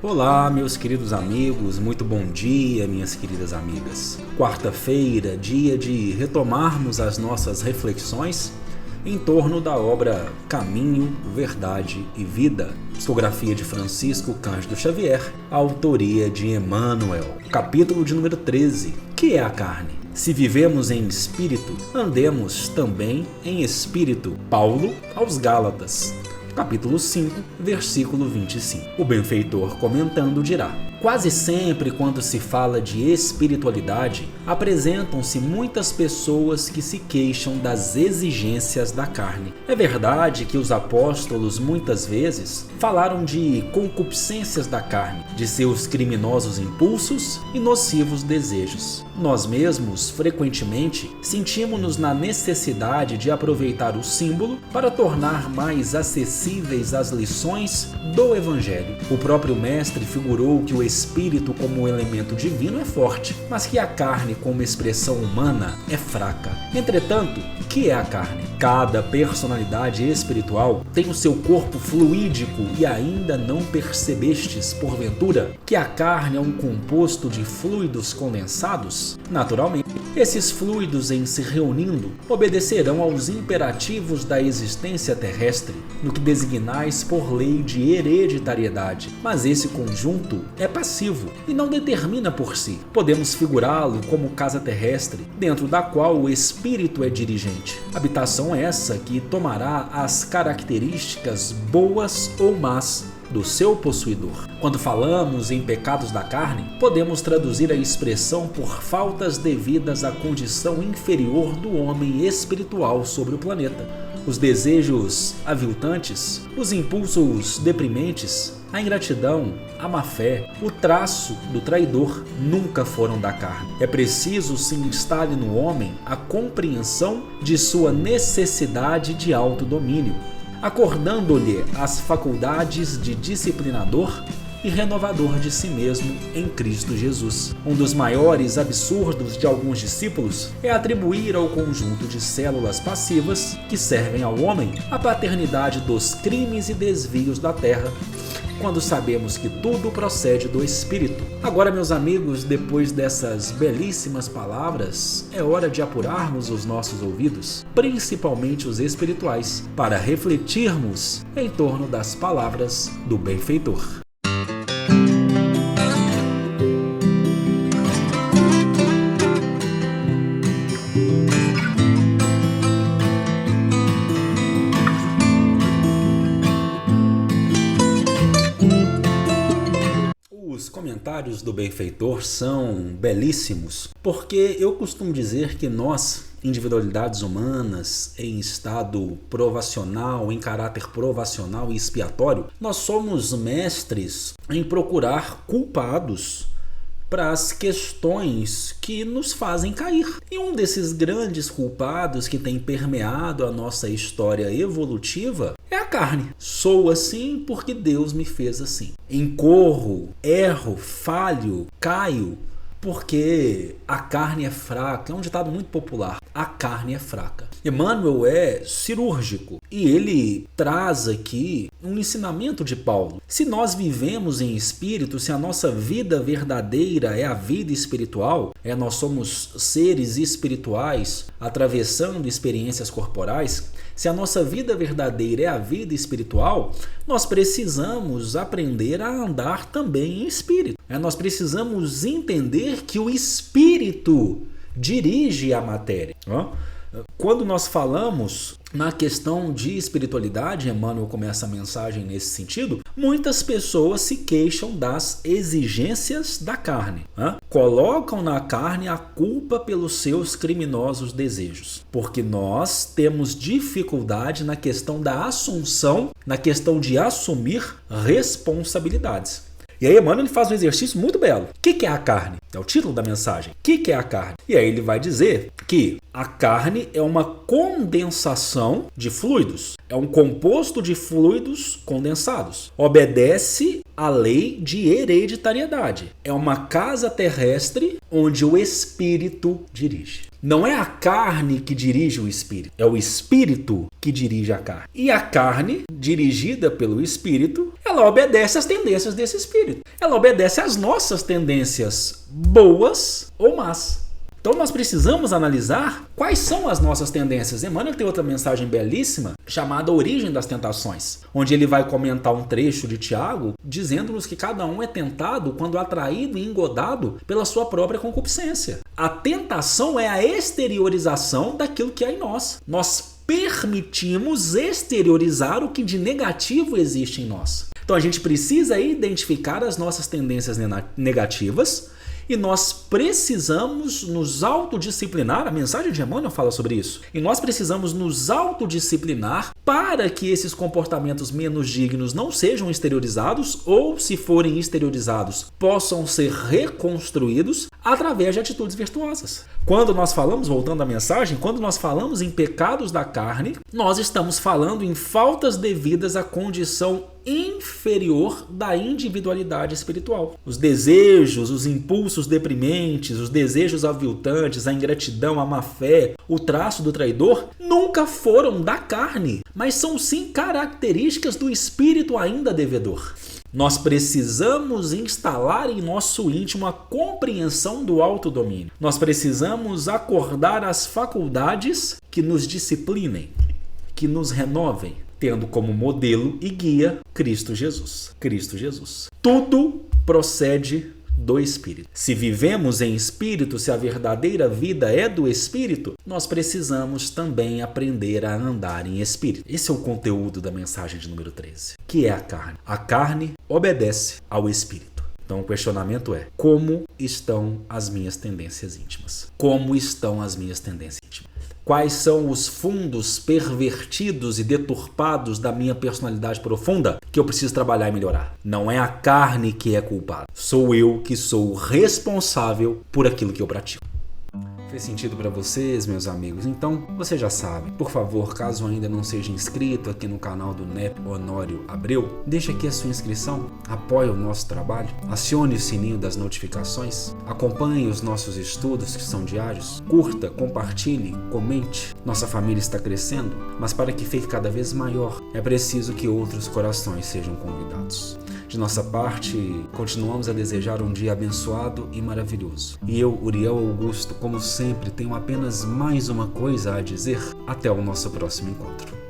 Olá, meus queridos amigos, muito bom dia, minhas queridas amigas. Quarta-feira, dia de retomarmos as nossas reflexões em torno da obra Caminho, Verdade e Vida, psicografia de Francisco Cândido Xavier, autoria de Emmanuel, capítulo de número 13, que é a carne. Se vivemos em espírito, andemos também em espírito. Paulo aos Gálatas, capítulo 5, versículo 25. O benfeitor comentando dirá: quase sempre quando se fala de espiritualidade, apresentam-se muitas pessoas que se queixam das exigências da carne. É verdade que os apóstolos muitas vezes falaram de concupiscências da carne, de seus criminosos impulsos e nocivos desejos. Nós mesmos, frequentemente, sentimos-nos na necessidade de aproveitar o símbolo para tornar mais acessíveis as lições do Evangelho. O próprio Mestre figurou que o espírito como elemento divino é forte, mas que a carne como expressão humana é fraca. Entretanto, o que é a carne? Cada personalidade espiritual tem o seu corpo fluídico e ainda não percebestes, porventura, que a carne é um composto de fluidos condensados? Naturalmente, esses fluidos, em se reunindo, obedecerão aos imperativos da existência terrestre, no que designais por lei de hereditariedade. Mas esse conjunto é passivo e não determina por si. Podemos figurá-lo como casa terrestre, dentro da qual o espírito é dirigente. Habitação essa que tomará as características boas ou más do seu possuidor. Quando falamos em pecados da carne, podemos traduzir a expressão por faltas devidas à condição inferior do homem espiritual sobre o planeta. Os desejos aviltantes, os impulsos deprimentes, a ingratidão, a má-fé, o traço do traidor nunca foram da carne. É preciso se instale no homem a compreensão de sua necessidade de autodomínio, acordando-lhe as faculdades de disciplinador e renovador de si mesmo em Cristo Jesus. Um dos maiores absurdos de alguns discípulos é atribuir ao conjunto de células passivas que servem ao homem a paternidade dos crimes e desvios da terra, quando sabemos que tudo procede do Espírito. Agora, meus amigos, depois dessas belíssimas palavras, é hora de apurarmos os nossos ouvidos, principalmente os espirituais, para refletirmos em torno das palavras do benfeitor. Os comentários do benfeitor são belíssimos, porque eu costumo dizer que nós, individualidades humanas em estado provacional, em caráter provacional e expiatório, nós somos mestres em procurar culpados para as questões que nos fazem cair. E um desses grandes culpados que tem permeado a nossa história evolutiva é a carne. Sou assim porque Deus me fez assim. Incorro, erro, falho, caio porque a carne é fraca. É um ditado muito popular. A carne é fraca. Emmanuel é cirúrgico e ele traz aqui um ensinamento de Paulo. Se nós vivemos em espírito, se a nossa vida verdadeira é a vida espiritual, nós somos seres espirituais atravessando experiências corporais, se a nossa vida verdadeira é a vida espiritual, nós precisamos aprender a andar também em espírito. Nós precisamos entender que o espírito dirige a matéria. Quando nós falamos na questão de espiritualidade, Emmanuel começa a mensagem nesse sentido, muitas pessoas se queixam das exigências da carne. Colocam na carne a culpa pelos seus criminosos desejos. Porque nós temos dificuldade na questão da assunção, na questão de assumir responsabilidades. E aí Emmanuel faz um exercício muito belo. O que é a carne? É o título da mensagem. O que é a carne? E aí ele vai dizer que a carne é uma condensação de fluidos, é um composto de fluidos condensados. Obedece à lei de hereditariedade. É uma casa terrestre onde o espírito dirige. Não é a carne que dirige o espírito, é o espírito que dirige a carne. E a carne, dirigida pelo espírito, ela obedece às tendências desse espírito. Ela obedece às nossas tendências boas ou más. Então nós precisamos analisar quais são as nossas tendências. Emmanuel tem outra mensagem belíssima chamada Origem das Tentações, onde ele vai comentar um trecho de Tiago dizendo-nos que cada um é tentado quando atraído e engodado pela sua própria concupiscência. A tentação é a exteriorização daquilo que há em nós. Nós permitimos exteriorizar o que de negativo existe em nós. Então a gente precisa identificar as nossas tendências negativas e nós precisamos nos autodisciplinar. A mensagem de Emmanuel fala sobre isso. E nós precisamos nos autodisciplinar para que esses comportamentos menos dignos não sejam exteriorizados ou, se forem exteriorizados, possam ser reconstruídos através de atitudes virtuosas. Quando nós falamos, voltando à mensagem, quando nós falamos em pecados da carne, nós estamos falando em faltas devidas à condição inferior da individualidade espiritual. Os desejos, os impulsos deprimentes, os desejos aviltantes, a ingratidão, a má-fé, o traço do traidor, nunca foram da carne, mas são sim características do espírito ainda devedor. Nós precisamos instalar em nosso íntimo a compreensão do autodomínio. Nós precisamos acordar as faculdades que nos disciplinem, que nos renovem, tendo como modelo e guia Cristo Jesus. Cristo Jesus. Tudo procede do Espírito. Se vivemos em Espírito, se a verdadeira vida é do Espírito, nós precisamos também aprender a andar em Espírito. Esse é o conteúdo da mensagem de número 13, que é a carne. A carne obedece ao Espírito. Então o questionamento é: como estão as minhas tendências íntimas? Como estão as minhas tendências íntimas? Quais são os fundos pervertidos e deturpados da minha personalidade profunda que eu preciso trabalhar e melhorar? Não é a carne que é culpada. Sou eu que sou responsável por aquilo que eu pratico. Fez sentido para vocês, meus amigos? Então, você já sabe. Por favor, caso ainda não seja inscrito aqui no canal do NEP Honório Abreu, deixe aqui a sua inscrição, apoie o nosso trabalho, acione o sininho das notificações, acompanhe os nossos estudos que são diários, curta, compartilhe, comente. Nossa família está crescendo, mas para que fique cada vez maior, é preciso que outros corações sejam convidados. De nossa parte, continuamos a desejar um dia abençoado e maravilhoso. E eu, Uriel Augusto, como sempre, tenho apenas mais uma coisa a dizer. Até o nosso próximo encontro.